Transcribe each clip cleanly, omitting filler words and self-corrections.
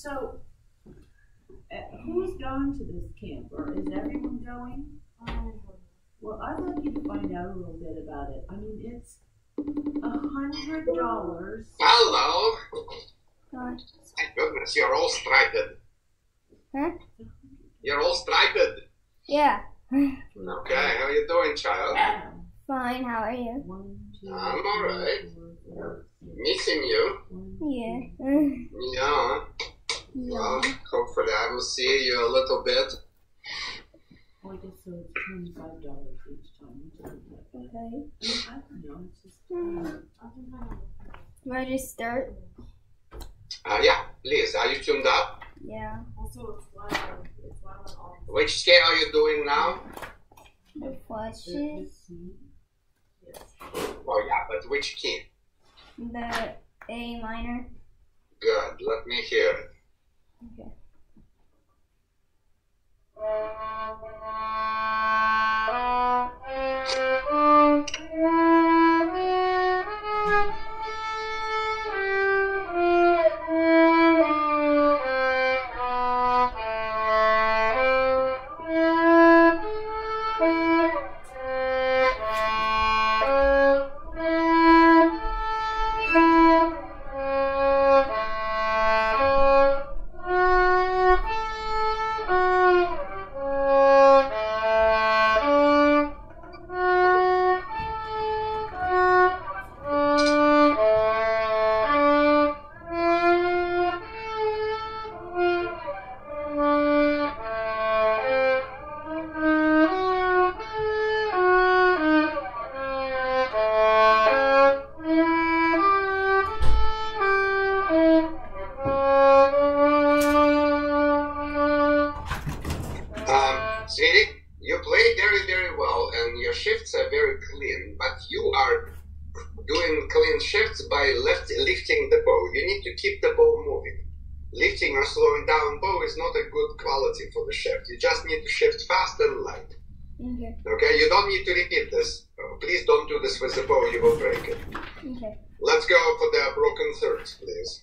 So, who's going to this camp, or is everyone going? Well, I'd like you to find out a little bit about it. I mean, it's $100. Hello. Hi. My goodness, you're all striped. Huh? You're all striped. Yeah. Okay, how you doing, child? Fine, how are you? I'm alright. Missing you. Yeah. Yeah. Well, hopefully I will see you a little bit. Oh, I guess so. It's $25 each time. Okay. I don't know. It's just. Ready to start? Yeah, please. Are you tuned up? Yeah. Which scale are you doing now? The question. Oh, yeah, but which key? The A minor. Good. Let me hear it. Okay. Sweetie, you play very, very well, and your shifts are very clean, but you are doing clean shifts by lifting the bow. You need to keep the bow moving. Lifting or slowing down bow is not a good quality for the shift. You just need to shift fast and light. Okay. Okay, you don't need to repeat this. Please don't do this with the bow, you will break it. Okay. Let's go for the broken thirds, please.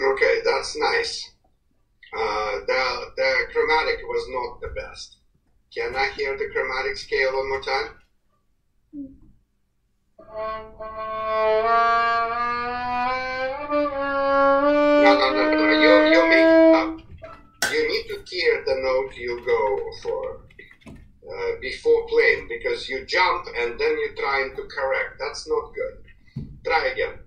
Okay, that's nice. The chromatic was not the best. Can I hear the chromatic scale one more time? No. You make it up. You need to hear the note you go for before playing, because you jump and then you're trying to correct. That's not good. Try again.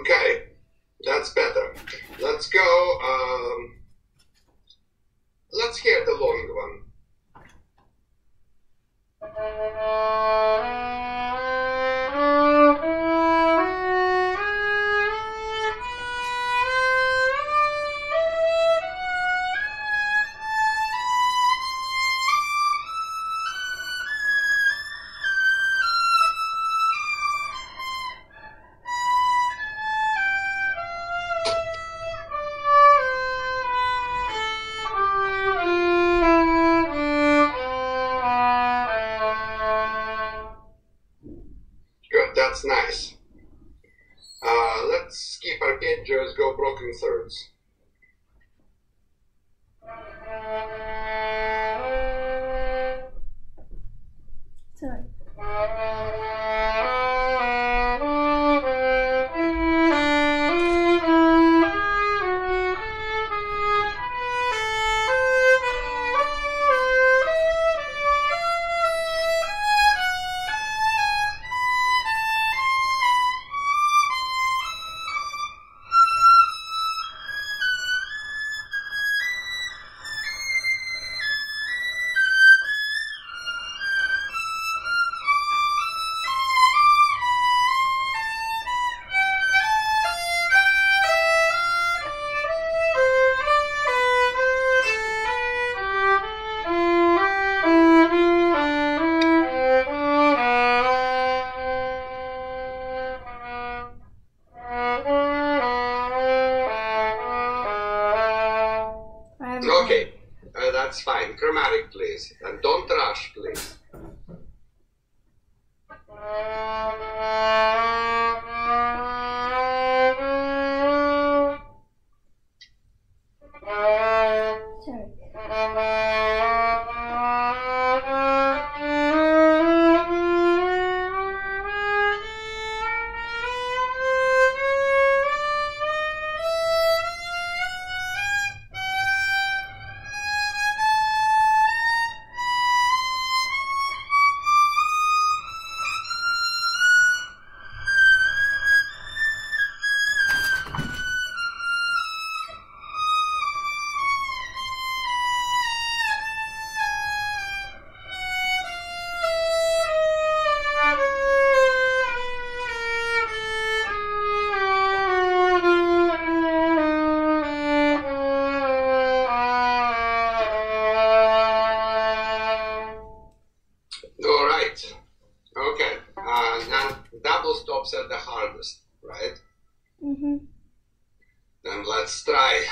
Okay, that's better. Let's go. Let's hear the long one. Good, that's nice. Let's skip arpeggios, go broken thirds. Sorry. Okay, that's fine. Chromatic, please. And don't rush, please. All right. Okay. Now double stops are the hardest, right? Mm-hmm. Then let's try.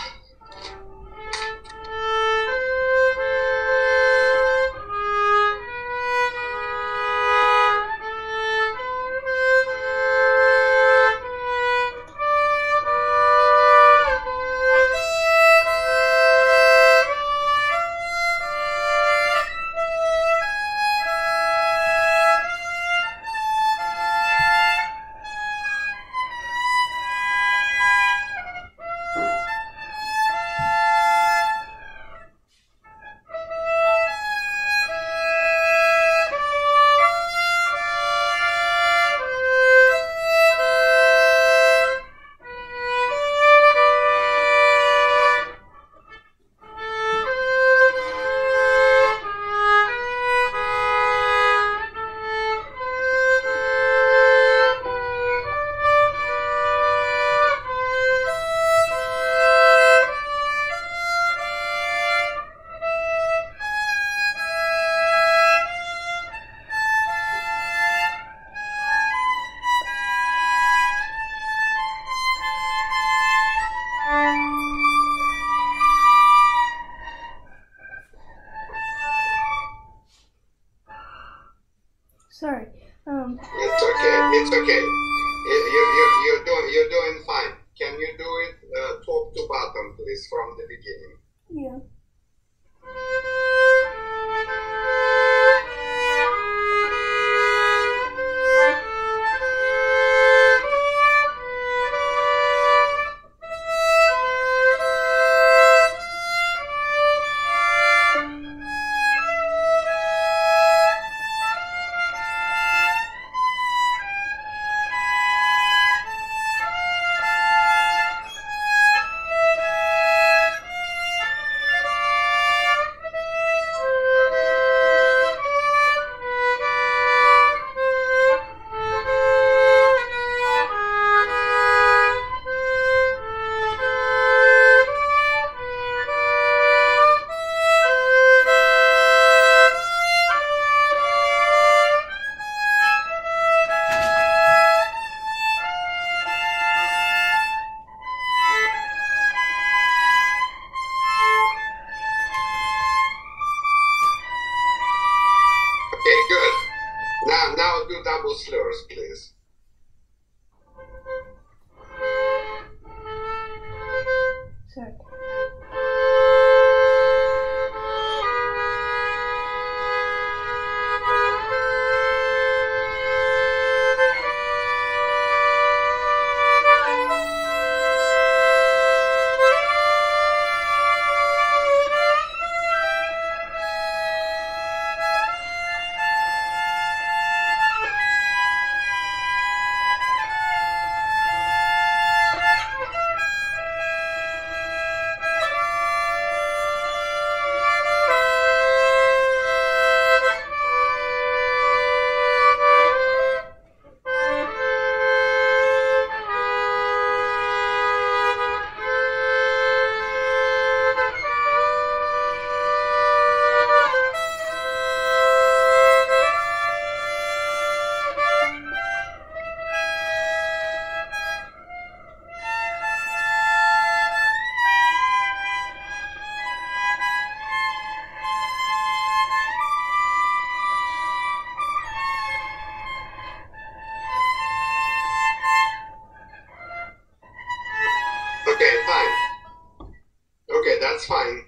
That's fine.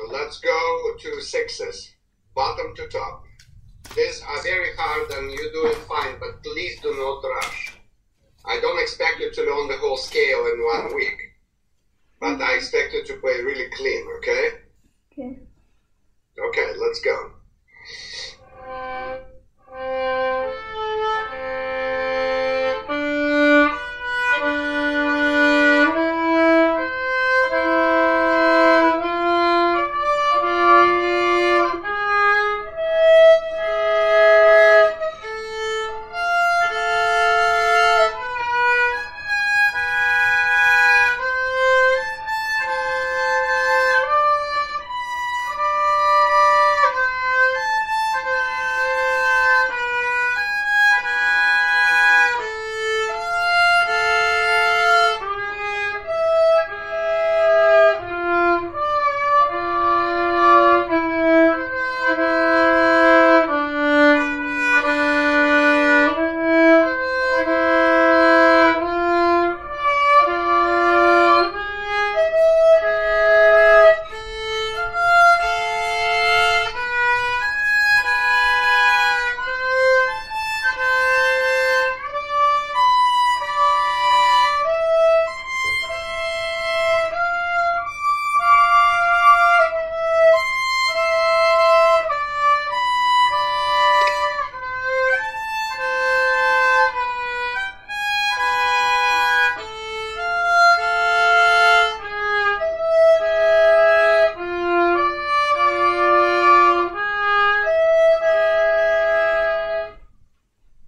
Let's go to sixes, bottom to top. These are very hard and you're doing fine, but please do not rush. I don't expect you to learn the whole scale in 1 week, but I expect you to play really clean, okay? Okay. Okay, let's go.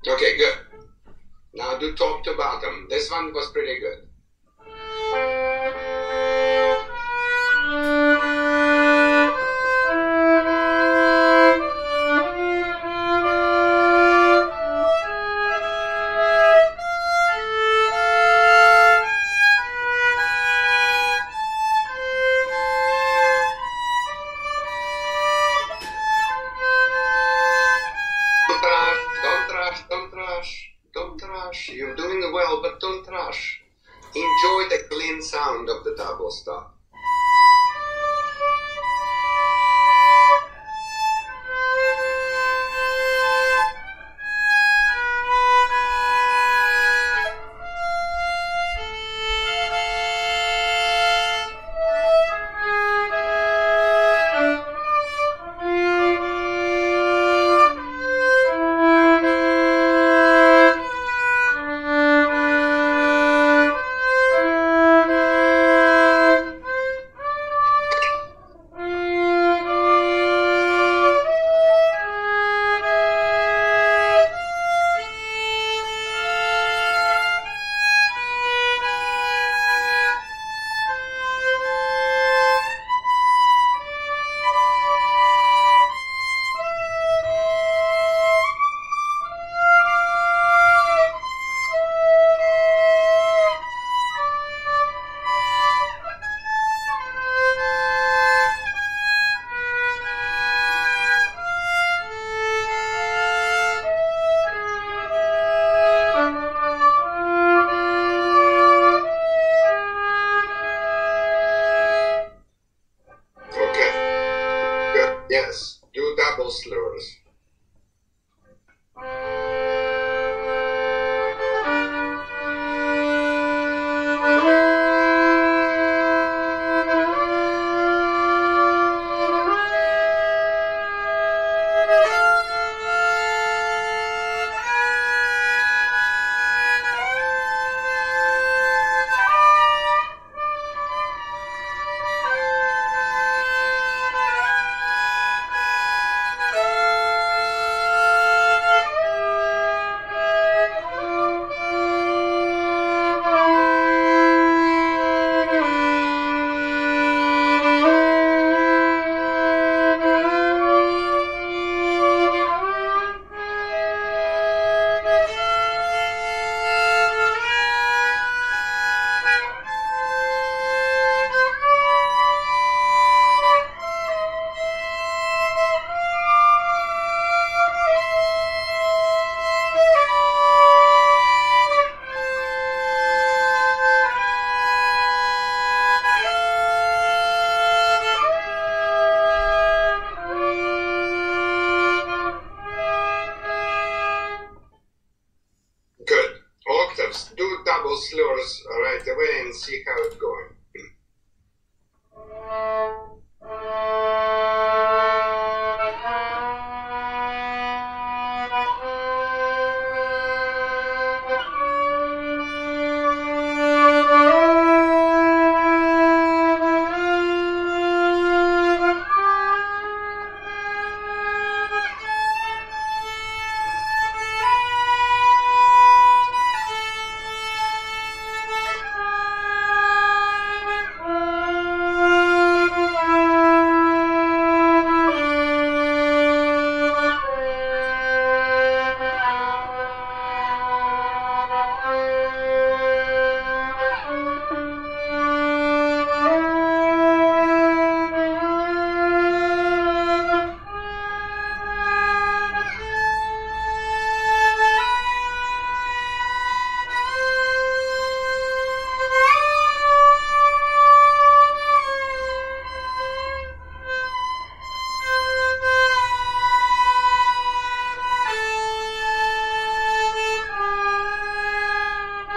Okay, good. Now do top to bottom. This one was pretty good. Don't rush. You're doing well, but don't rush. Enjoy the clean sound of the double stop. yours right away and see how it's going.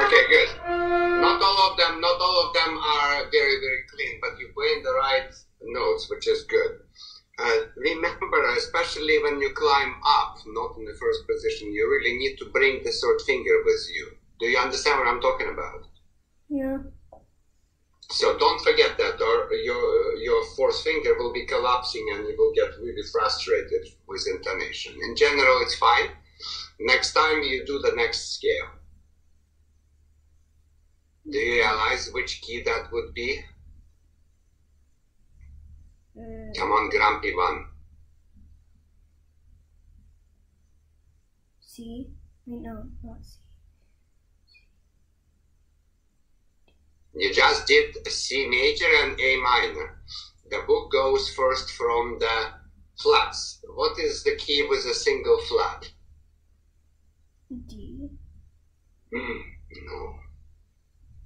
Okay, good. Not all of them are very, very clean, but you play in the right notes, which is good. Remember, especially when you climb up, not in the first position, you really need to bring the third finger with you. Do you understand what I'm talking about? Yeah. So don't forget that, or your fourth finger will be collapsing and you will get really frustrated with intonation. In general, it's fine. Next time you do the next scale. Do you realize which key that would be? Come on, grumpy one. C? Wait, no, not C. You just did C major and A minor. The book goes first from the flats. What is the key with a single flat? D. No.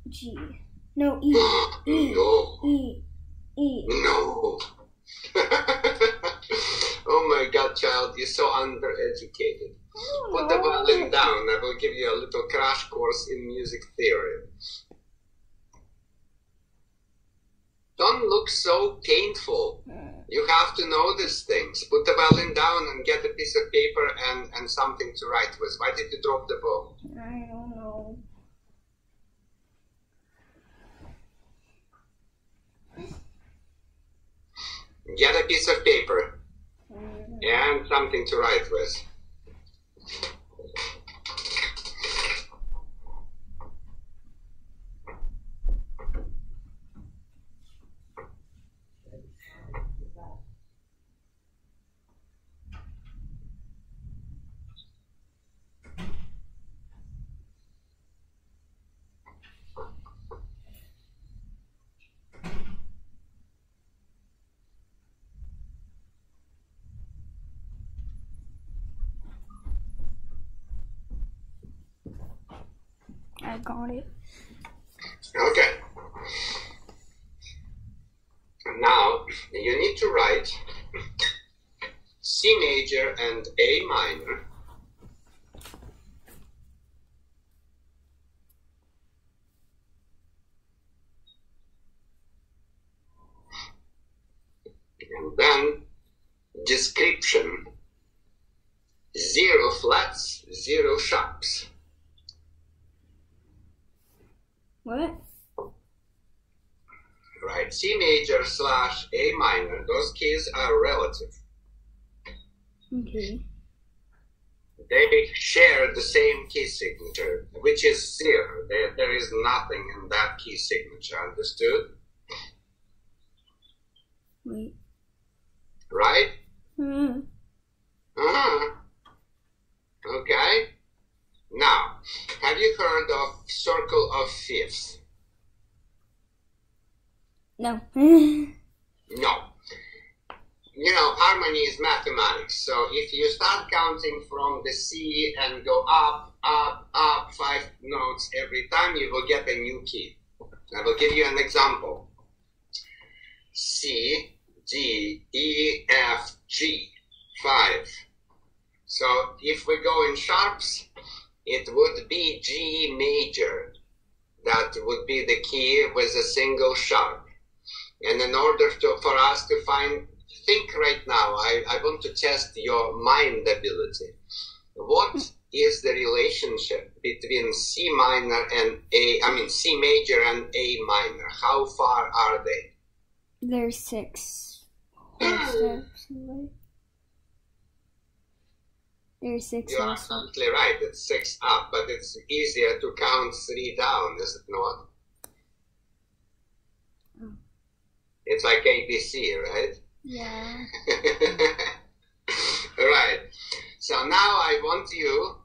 G. No, E. E. No. E. E. No. Oh my God, child, you're so undereducated. Put the violin down. I will give you a little crash course in music theory. Don't look so painful. You have to know these things. Put the violin down and get a piece of paper and something to write with. Why did you drop the bow? I don't know. Get a piece of paper and something to write with. I got it. Okay. Now, you need to write C major and A minor. And then description. 0 flats, 0 sharps. What? Right, C major / A minor, those keys are relative. Okay. They share the same key signature, which is 0. There is nothing in that key signature, understood? Wait. Right? Hmm. Okay. Now, have you heard of circle of fifths? No. No. You know, harmony is mathematics. So if you start counting from the C and go up, 5 notes every time, you will get a new key. I will give you an example. C, D, E, F, G, 5. So if we go in sharps, it would be G major. that would be the key with a single sharp. And in order for us to think right now, I want to test your mind ability. What is the relationship between C minor and C major and A minor? How far are they? They're 6 steps away. They're 6 You're steps away. absolutely right. It's 6 up, but it's easier to count 3 down, is it not? Oh. It's like ABC, right? Yeah. Right. So now I want you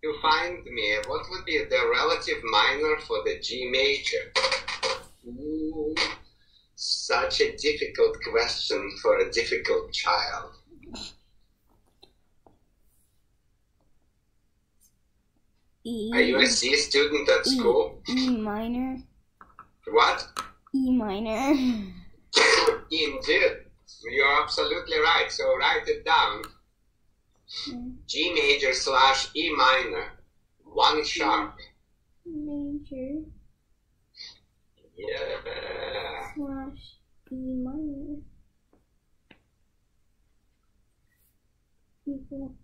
to find me what would be the relative minor for the G major. Ooh, such a difficult question for a difficult child. E. Are you a C student at school? E minor. What? E minor. Indeed. You're absolutely right. So write it down. G major / E minor. 1 sharp. Major Yeah. / E minor. Equal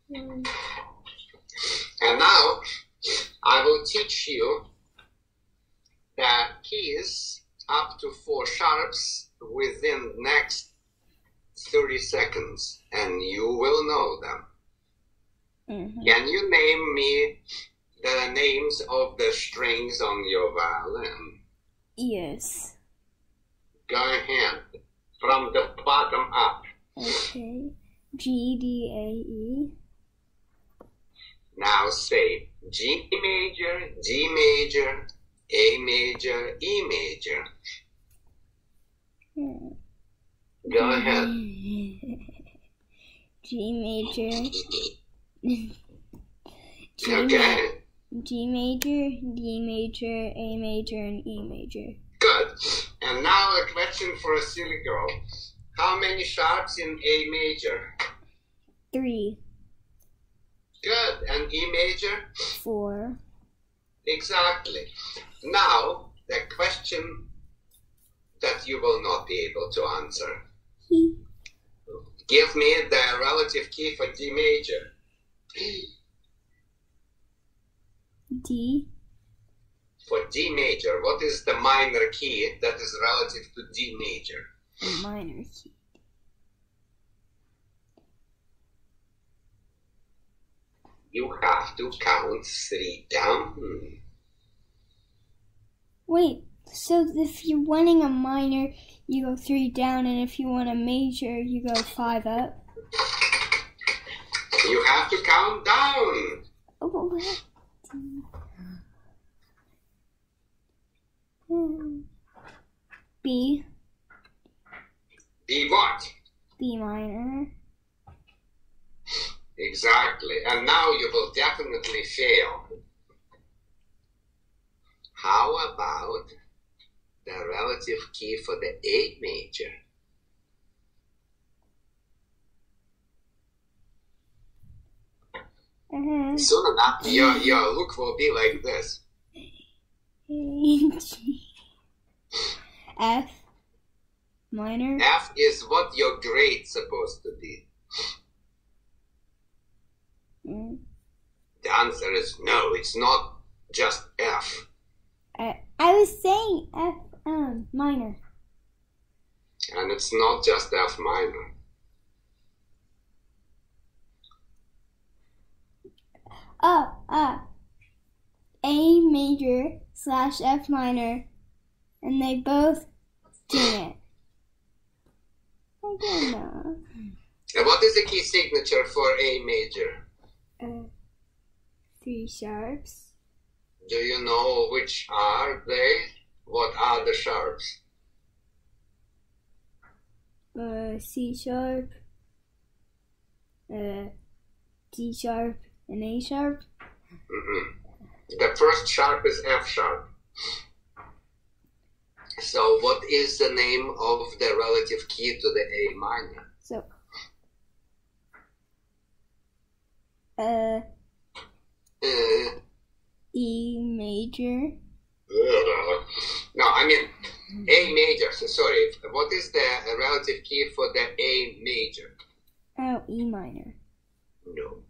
1. And now I will teach you the keys up to 4 sharps within the next 30 seconds, and you will know them. Mm-hmm. Can you name me the names of the strings on your violin? Yes. Go ahead. From the bottom up. Okay. G, D, A, E. Now say G major, D major, A major, E major. Go ahead. G major. Okay. G major, D major, A major, and E major. Good. And now a question for a silly girl. How many sharps in A major? 3, Good. And E major? 4. Exactly. Now, the question that you will not be able to answer. Give me the relative key for D major. D. For D major, what is the minor key that is relative to D major? A minor key. You have to count 3 down. Wait, so if you're wanting a minor, you go 3 down, and if you want a major, you go 5 up? You have to count down. Oh, what? B. B what? B minor. Exactly. And now you will definitely fail. How about the relative key for the A major? Soon enough, your look will be like this. F minor. F is what your grade's supposed to be. The answer is no, it's not just F. I was saying F minor. And it's not just F minor. A major / F minor, and they both do it. I don't know. And what is the key signature for A major? 3 sharps. Do you know which are they? What are the sharps? C sharp, D sharp, and A sharp. The first sharp is F sharp. So what is the name of the relative key to the A minor? So, E major. No, I mean A major. So sorry. What is the relative key for the A major? Oh, E minor. No.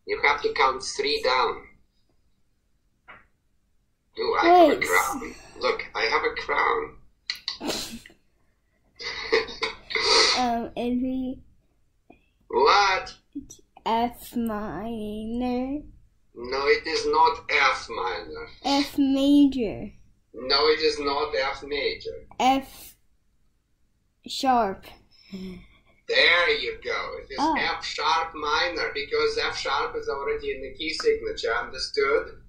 You have to count 3 down. Ooh, I have a crown. Look, I have a crown. It'd be What? F minor. No, it is not F minor. F major. No, it is not F major. F sharp. There you go. It is F sharp minor because F sharp is already in the key signature. Understood?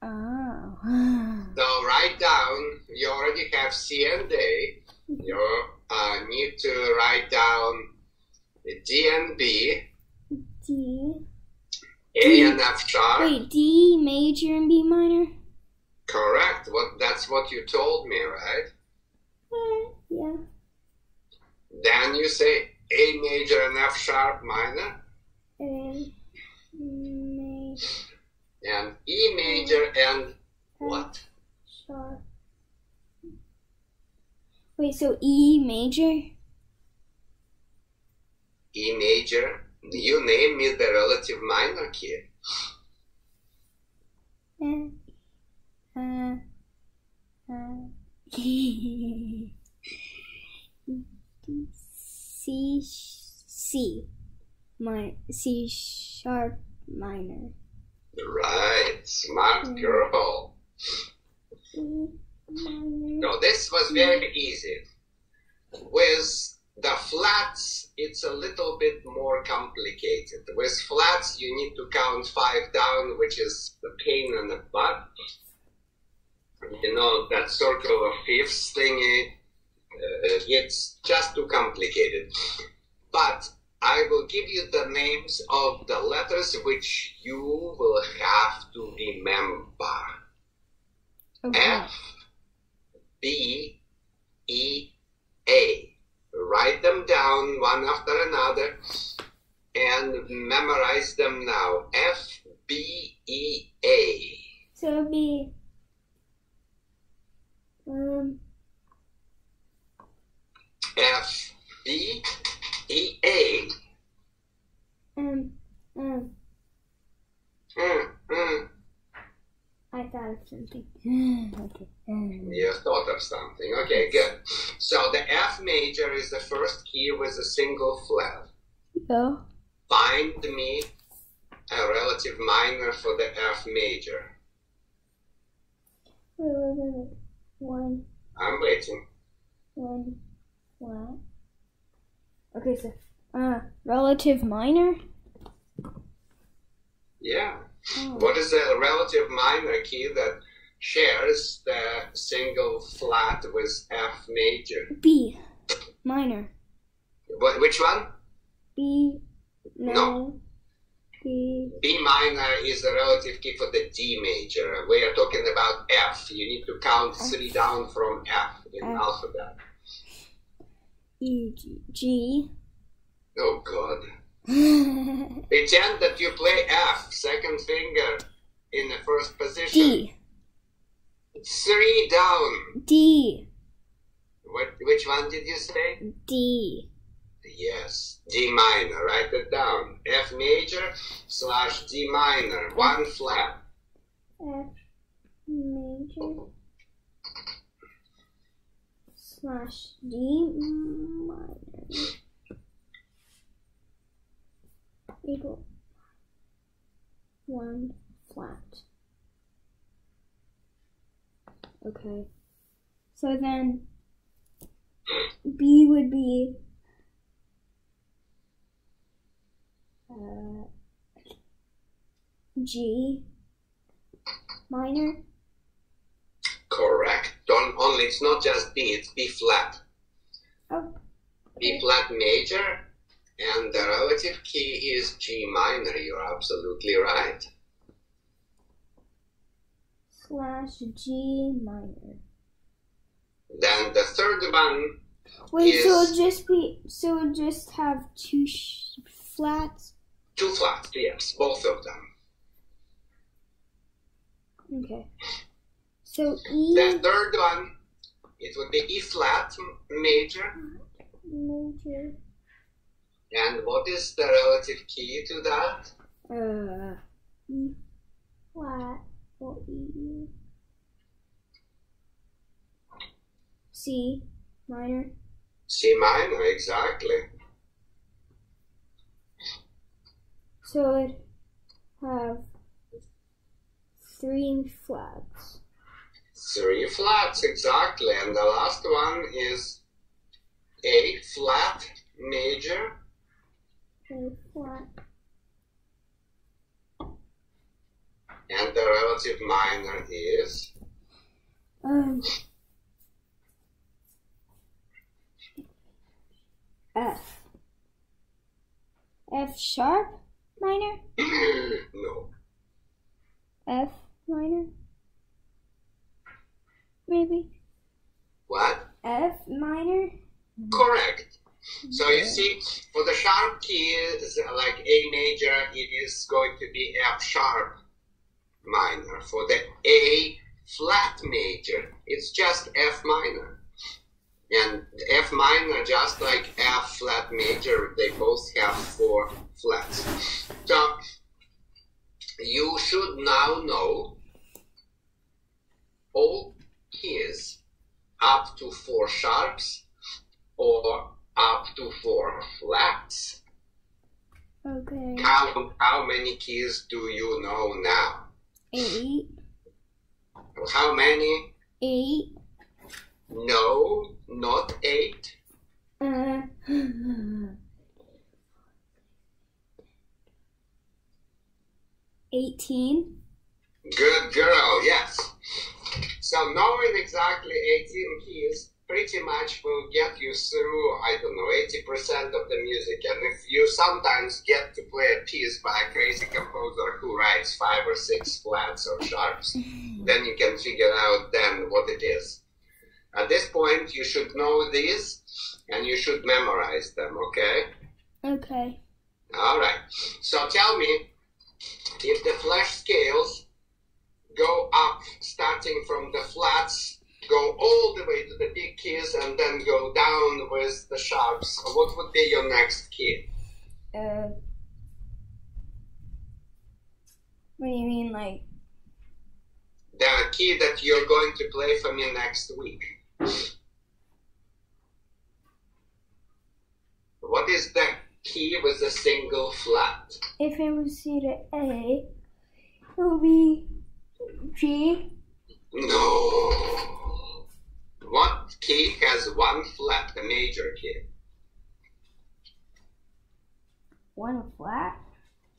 Oh. So write down. You already have C and A. You need to write down D and B. D. A and F sharp. Wait, D major and B minor? Correct. That's what you told me, right? Yeah. Then you say A major and F sharp minor. A major. And E major and what? Sharp. Wait, so E major? E major. You name me the relative minor key. C sharp minor. Right, smart girl. No, this was very easy. With the flats, it's a little bit more complicated. With flats, you need to count 5 down, which is the pain in the butt. You know, that circle of fifths thingy, it's just too complicated. But I will give you the names of the letters which you will have to remember. Okay. F, B, E, A. Write them down one after another and memorize them now. F, B, E, A. So it'll be F, B, E, A. I thought of something. Okay. You thought of something. Okay, good. So the F major is the first key with a single flat. Yeah. Find me a relative minor for the F major. Wait. One I'm waiting. flat. Okay, so relative minor? Yeah. Oh. What is a relative minor key that shares the single flat with F major? B minor. Which one? B No. B. B minor is the relative key for the D major. We are talking about F. You need to count 3 down from F in alphabet. E G. Oh God. Pretend that you play F, second finger in the first position. D. 3 down. D. Which one did you say? D. Yes, D minor. Write it down. F major / D minor. 1 flat. F major / D minor equal 1 flat. Okay. So then B would be G minor. Correct. It's not just B, it's B flat. Oh. B flat major, and the relative key is G minor. You're absolutely right. / G minor. Then the third one. Wait, is so it'll just have 2 flats? 2 flats, yes, both of them. Okay. So E The third one, it would be E flat major. major. And what is the relative key to that? E flat or E. C minor. C minor, exactly. So it have 3 flats. 3 flats, exactly. And the last one is A flat major. A flat. And the relative minor is F. F sharp minor. no. F minor. Maybe. What? F minor. Correct. So you see, for the sharp keys like A major, it is going to be F sharp minor. For the A flat major, it's just F minor. And F minor, just like F flat major, they both have 4 flats. So you should now know all keys up to 4 sharps or up to 4 flats. Okay. How many keys do you know now? 8. How many? 8. No, not 8. 18. Good girl, yes. So knowing exactly 18 keys pretty much will get you through, I don't know, 80% of the music. And if you sometimes get to play a piece by a crazy composer who writes 5 or 6 flats or sharps, then you can figure out then what it is. At this point, you should know these and you should memorize them, okay? Okay. All right. So tell me, if the flash scales go up, starting from the flats, go all the way to the big keys, and then go down with the sharps, what would be your next key? What do you mean, like? The key that you're going to play for me next week. What is the key with a single flat? If it was C to A, it would be G. No. What key has 1 flat, the major key? 1 flat?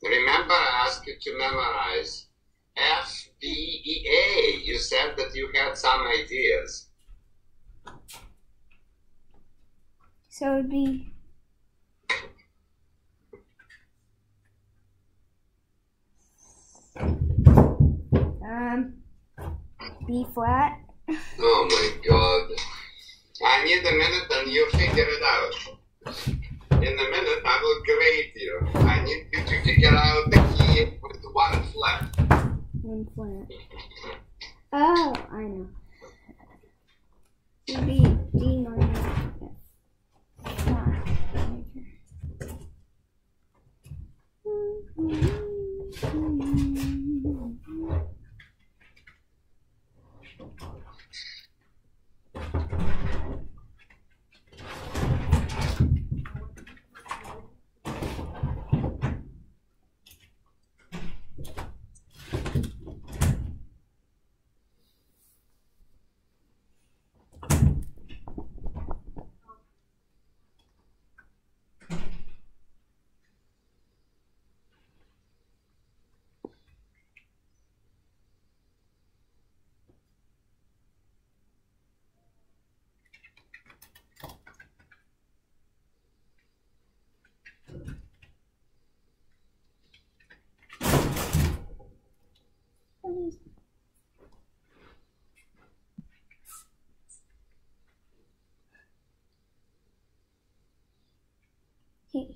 Remember, I asked you to memorize F, D, E, A. You said that you had some ideas. So it would be B flat. Oh my God. I need a minute and you figure it out. In a minute I will grade you. I need you to figure out the key with 1 flat. 1 flat. Oh, I know. It would be D minor. Flat major.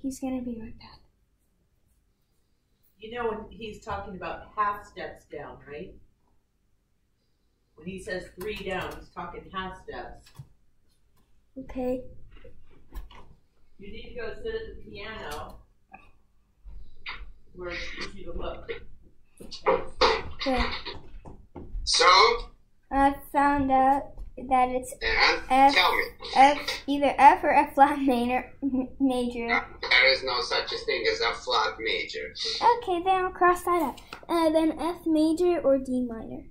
He's gonna be right back. You know when he's talking about half steps down, right? When he says 3 down, he's talking half steps. Okay. You need to go sit at the piano where it's easy to look. Okay. So, I found out that it's and tell me. Either F or F flat major. There is no such a thing as a flat major. Okay, then I'll cross that out. Then F major or D minor.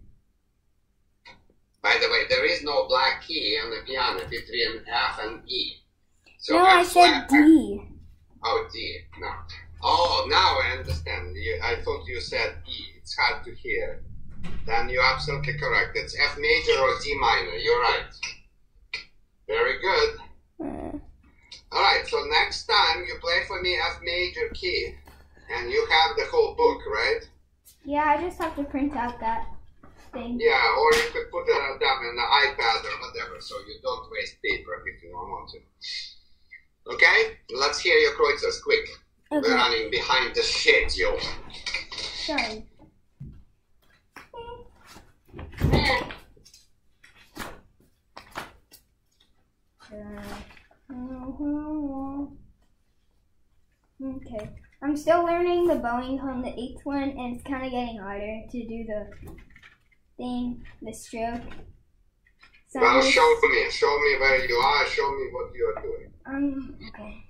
By the way, there is no black key on the piano between F and E. So No, F I said flat, D. Oh, D. No. Oh, now I understand. I thought you said E. It's hard to hear. Then you're absolutely correct. It's F major or D minor. You're right. Very good. All right. So next time you play for me F major key, and you have the whole book, right? Yeah, I just have to print out that thing. Yeah, or you could put it down in the iPad or whatever, so you don't waste paper if you don't want to. Okay? Let's hear your kreuzers quick. Okay. We're running behind the schedule. Sorry. Okay. I'm still learning the bowing on the 8th one, and it's kind of getting harder to do the thing, the stroke. So Well, show me where you are, show me what you are doing. Okay.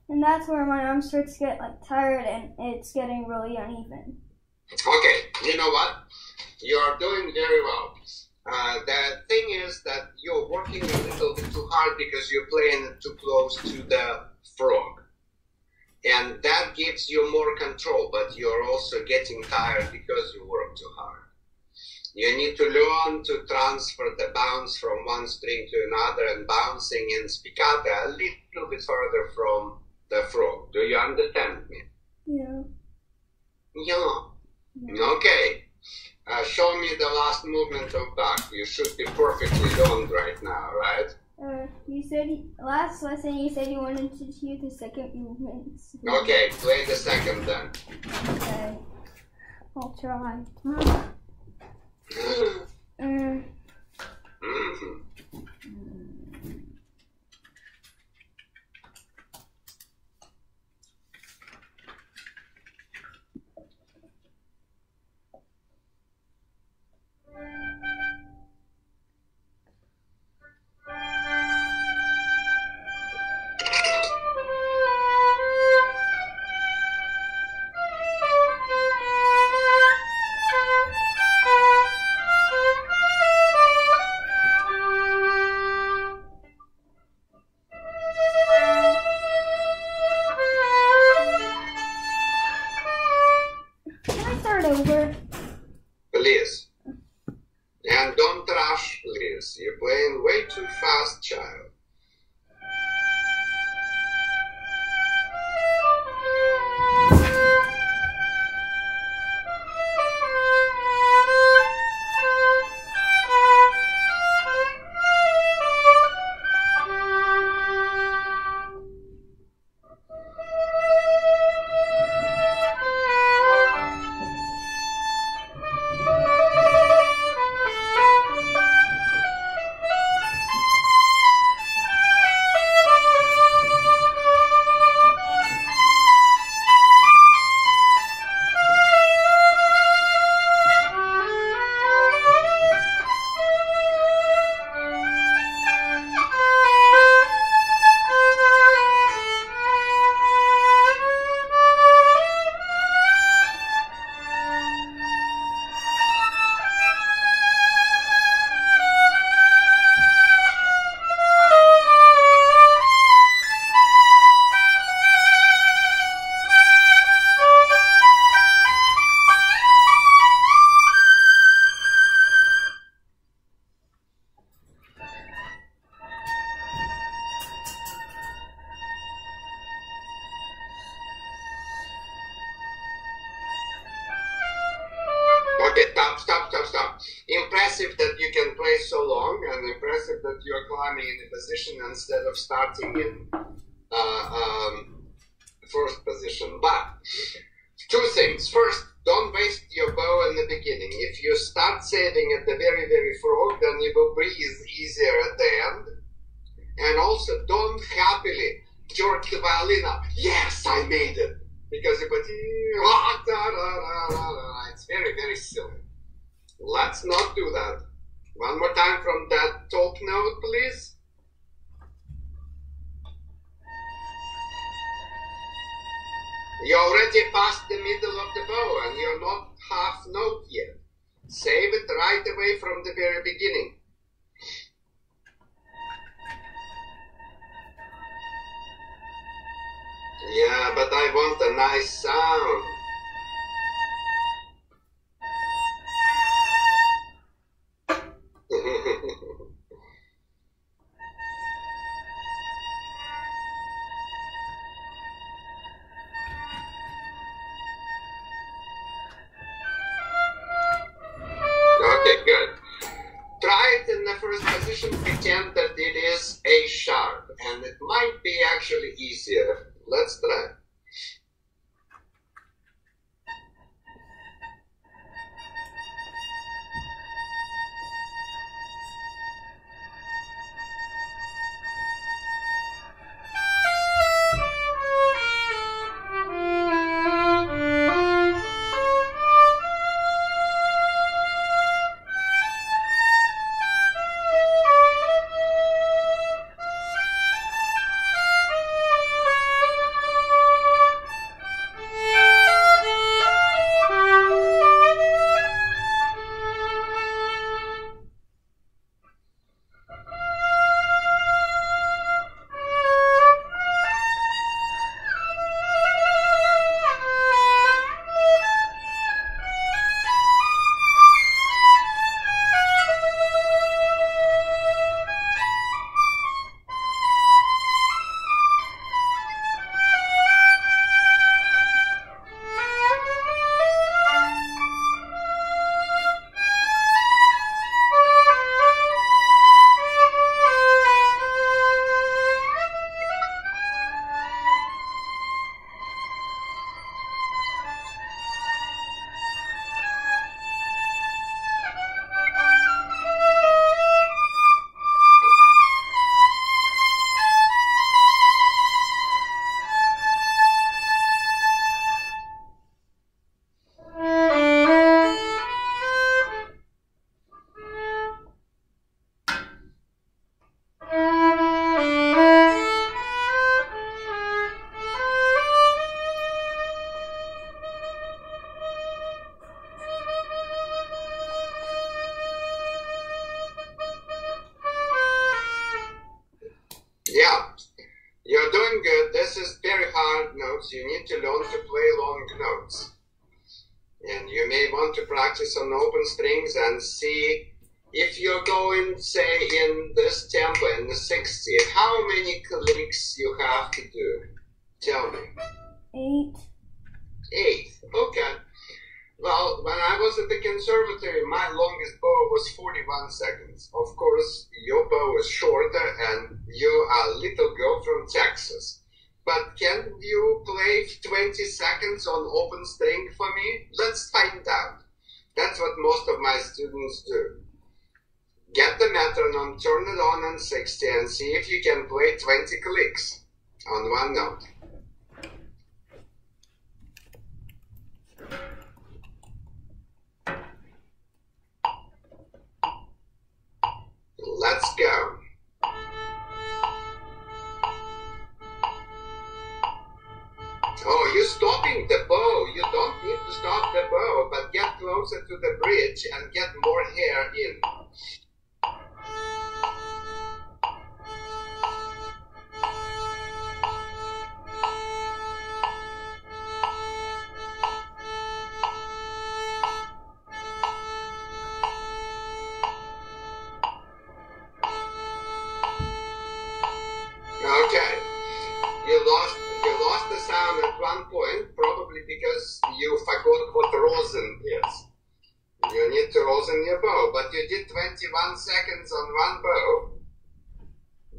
And that's where my arm starts to get tired and it's getting really uneven. Okay, you know what? You're doing very well. The thing is that you're working a little bit too hard because you're playing too close to the frog. And that gives you more control, but you're also getting tired because you work too hard. You need to learn to transfer the bounce from one string to another and bouncing in spicata a little bit further from the frog. Do you understand me? Yeah. Yeah. Okay. Show me the last movement of Bach. You should be perfectly learned right now, right? You said last lesson you said you wanted to hear the second movement. Okay, play the second then. Okay. I'll try. Mhm. start over. Please. And don't rush, please. You're playing way too fast, child. Okay, stop. Impressive that you can play so long, and impressive that you are climbing in a position instead of starting in first position. But two things. First, don't waste your bow in the beginning. If you start saving at the very, very front, then you will breathe easier at the end. And also, don't happily jerk the violin up. Yes, I made it. Because you put, it's very, very silly. Let's not do that. One more time from that top note, please. You already passed the middle of the bow and you're not half note yet. Save it right away from the very beginning. Yeah, but I want a nice sound. Okay, good. Try it in the first position, pretend that it is A sharp, and it might be actually easier. Let's try. Yeah, you're doing good. This is very hard notes. You need to learn to play long notes. And you may want to practice on open strings and see if you're going, say, in this tempo, in the 60, how many clicks you have to do? Tell me. 8. 8. Okay. Well, when I was at the conservatory, my longest bow was 41 seconds. Of course, your bow is shorter and you are a little girl from Texas. But can you play 20 seconds on open string for me? Let's find out. That's what most of my students do. Get the metronome, turn it on 60, and see if you can play 20 clicks on one note. Let's go. Oh, you're stopping the bow. You don't need to stop the bow, but get closer to the bridge and get more hair in. Okay, you lost the sound at one point, probably because you forgot what rosin is. You need to rosin your bow, but you did 21 seconds on one bow.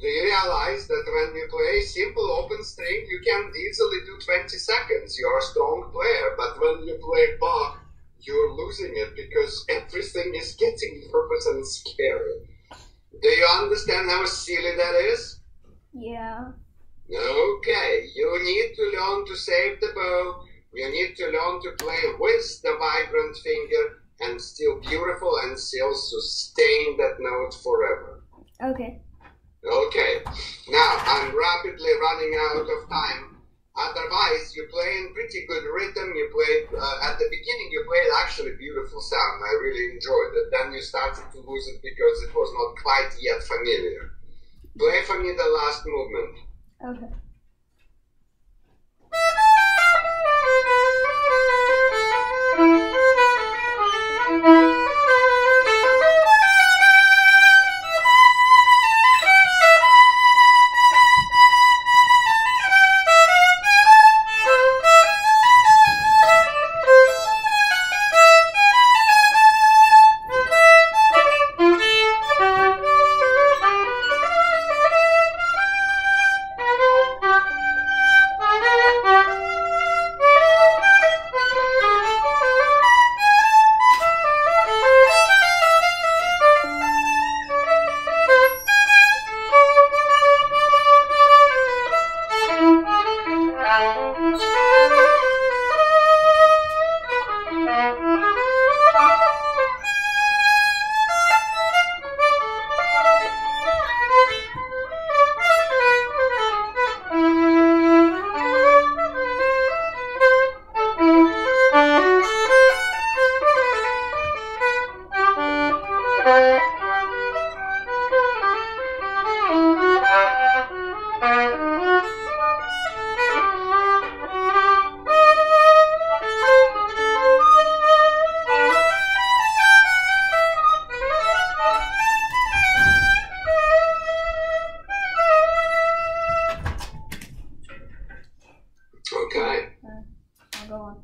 Do you realize that when you play simple open string, you can easily do 20 seconds? You're a strong player, but when you play Bach, you're losing it because everything is getting nervous and scary. Do you understand how silly that is? Yeah. Okay, you need to learn to save the bow. You need to learn to play with the vibrant finger and still beautiful and still sustain that note forever. Okay. Okay, now I'm rapidly running out of time. Otherwise, you play in pretty good rhythm. You played, at the beginning, you played actually beautiful sound. I really enjoyed it. Then you started to lose it because it was not quite yet familiar. Play for me the last movement. Okay. Okay. I'll go on.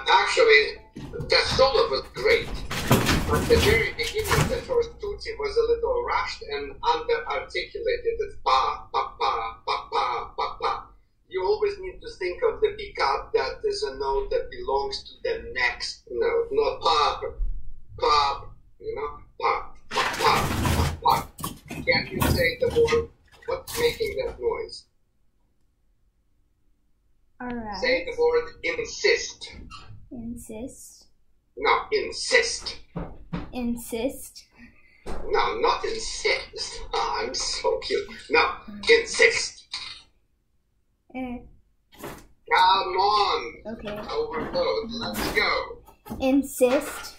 Actually, the solo was great. At the very beginning, the first tutti was a little rushed and under-articulated. It's pa, pa, pa, pa, pa, pa, pa. You always need to think of the pickup that is a note that belongs to the next note. Not pa, pa, you know, pa, pa, pa, pa, pa. Can you say the word? What's making that noise? Alright. Say the word insist. Insist. No, insist. Insist. No, not insist. Oh, I'm so cute. No, insist. Come on. Okay. Overload. Let's go. Insist.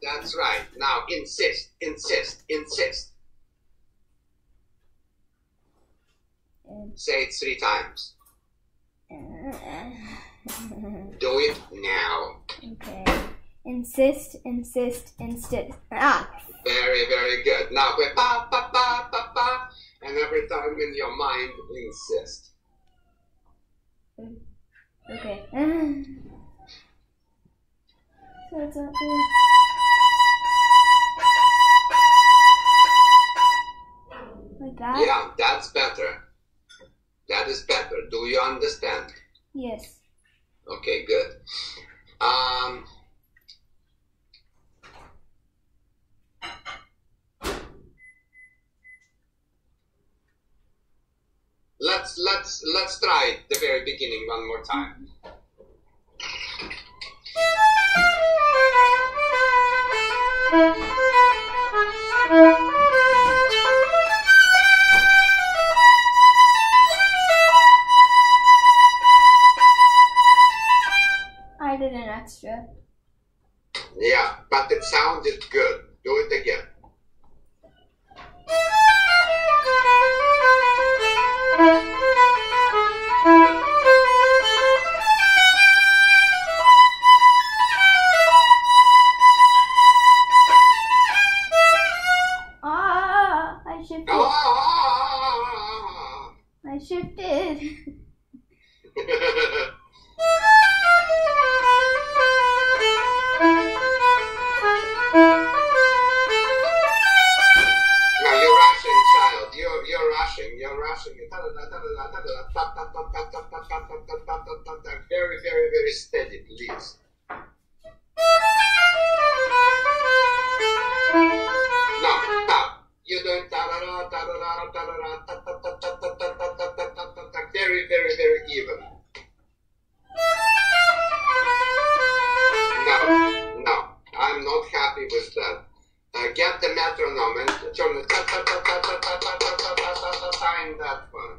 That's right. Now insist, insist, insist. Say it 3 times. Do it now. Okay. Insist, insist, insist. Ah! Very, very good. Now we pa pa pa pa pa, and every time in your mind, insist. Okay. So it's not good. Like that? Yeah, that's better. That is better. Do you understand? Yes. Okay, good. Let's try it the very beginning one more time. I did an extra. Yeah, but it sounded good. Do it again. Ah! I shifted. Ah! I shifted. Now you're rushing, child. You're rushing. You're rushing. Very, very, very steady, please. No, stop. You're doing very, very, very even. No, I'm not happy with that. Get the metronome and turn it in that one.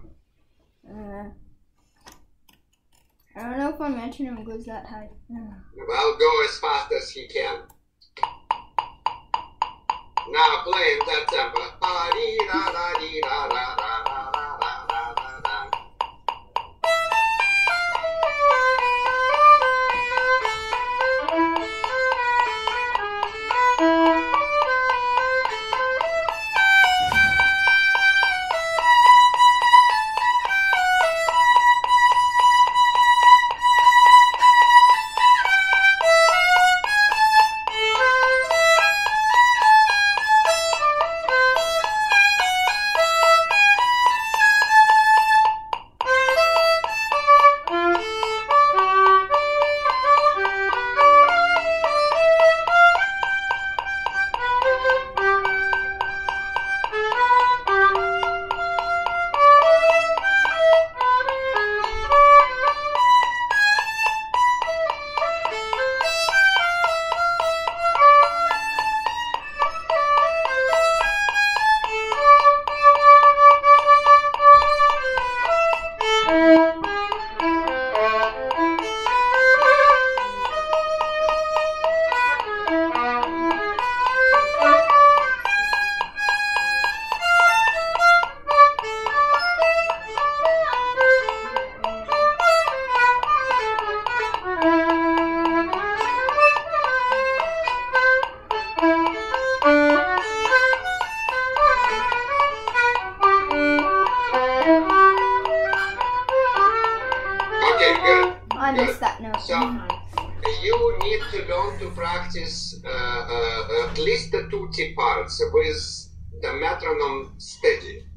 I don't know if my metronome goes that high. Well, go as fast as he can. Now play in that tempo. So you need to learn to practice at least the tutti parts with the metronome steady.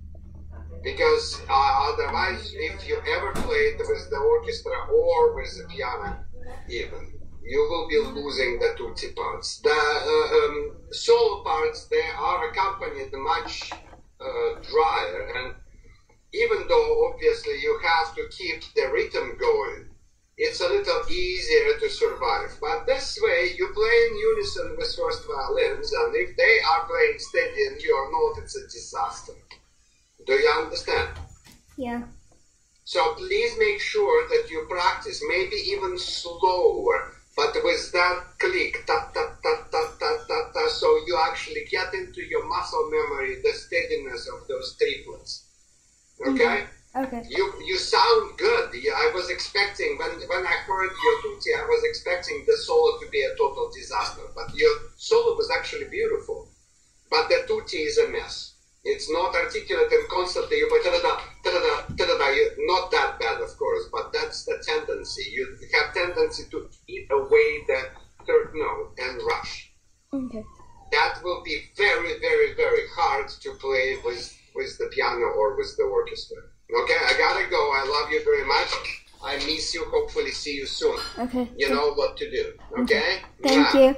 Because otherwise, if you ever play it with the orchestra or with the piano even, you will be losing the tutti parts. The solo parts, they are accompanied much drier, and even though obviously you have to keep the rhythm going, it's a little easier to survive. But this way, you play in unison with first violins, and if they are playing steady and you are not, it's a disaster. Do you understand? Yeah. So please make sure that you practice, maybe even slower, but with that click, ta ta ta ta ta ta ta, so you actually get into your muscle memory the steadiness of those triplets. Okay? Okay. You sound good. I was expecting, when I heard your tutti, I was expecting the solo to be a total disaster. But your solo was actually beautiful. But the tutti is a mess. It's not articulate and constantly you play ta-da-da, ta-da-da, ta-da-da. Not that bad, of course, but that's the tendency. You have tendency to eat away the third note and rush. Okay. That will be very, very, very hard to play with the piano or with the orchestra. Okay, I gotta go. I love you very much. I miss you. Hopefully see you soon. Okay. You know what to do. Okay? Thank you.